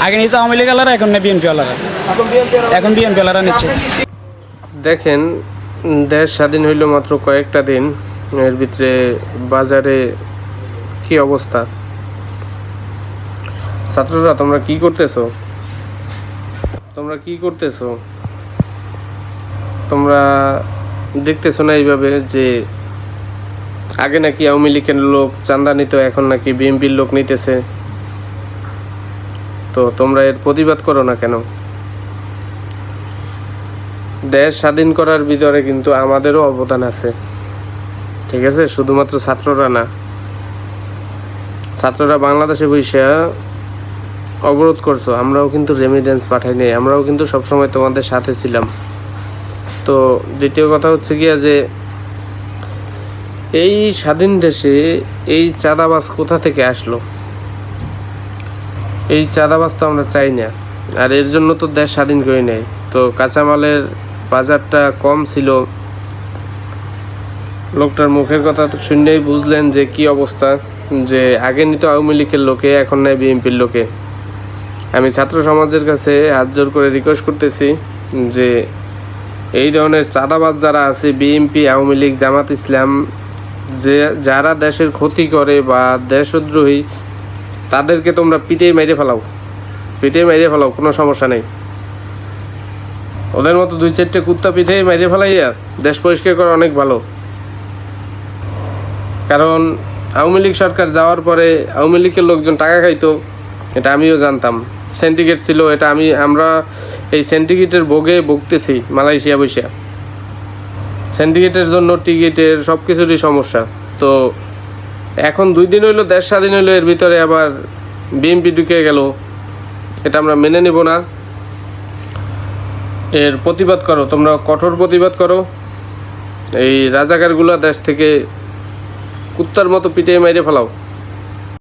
আগে নিতে আওয়ামী লীগ আলারা, এখন না বিএনপি আলারা, এখন বিএনপি আলারা নিচ্ছে। দেখেন, দেশ স্বাধীন হইল মাত্র কয়েকটা দিন, এর ভিতরে বাজারে কি অবস্থা। ছাত্ররা তোমরা কি করতেছো? তোমরা দেখতেছো না এইভাবে যে আগে নাকি আওয়ামী লীগের লোক চাঁদা নিত, এখন নাকি বিএনপির লোক নিতেছে। তো তোমরা এর প্রতিবাদ করো না কেন? দেশ স্বাধীন করার ভিতরে কিন্তু আমাদেরও অবদান আছে, ঠিক আছে? শুধুমাত্র ছাত্ররা না, ছাত্ররা বাংলাদেশে বসে অবরোধ করছো, আমরাও কিন্তু রেমিডেন্স পাঠাই নাই, আমরাও কিন্তু সবসময় তোমাদের সাথে ছিলাম। তো দ্বিতীয় কথা হচ্ছে গিয়া যে এই স্বাধীন দেশে এই চাঁদাবাজ কোথা থেকে আসলো? এই চাঁদাবাজ তো আমরা চাই না, আর এর জন্য তো দেশ স্বাধীন করে নেই। তো কাঁচামালের বাজারটা কম ছিল, লোকটার মুখের কথা তো শুনলেই বুঝলেন যে কি অবস্থা, যে আগে নিত আওয়ামী লীগের লোকে, এখন নাই বিএনপির লোকে। আমি ছাত্র সমাজের কাছে হাত জোর করে রিকোয়েস্ট করতেছি যে এই ধরনের চাঁদাবাজ যারা আছে, বিএনপি, আওয়ামী লীগ, জামাত ইসলাম, যে যারা দেশের ক্ষতি করে বা দেশদ্রোহী, তাদেরকে তোমরা পিটেই মেরে ফেলাও, কোনো সমস্যা নেই। ওদের মতো 2-4টে কুত্তা পিঠেই মেরে ফেলাইয়া দেশ পরিষ্কার করা অনেক ভালো। কারণ আওয়ামী লীগ সরকার যাওয়ার পরে আওয়ামী লীগের লোকজন টাকা খাইতো, এটা আমিও জানতাম। সিন্ডিকেট ছিল, এটা আমরা এই সিন্ডিকেটের ভুগতেছি মালয়েশিয়া বসে। সিন্ডিকেটের জন্য টিকিটের সব কিছুরই সমস্যা। তো এখন 2 দিন হইলো দেশ স্বাধীন হইলো, এর ভিতরে আবার বিএনপি ঢুকে গেল, এটা আমরা মেনে নেব না। এর প্রতিবাদ করো, তোমরা কঠোর প্রতিবাদ করো। এই রাজাকারগুলো দেশ থেকে কুত্তার মতো পিটিয়ে মেরে ফেলাও।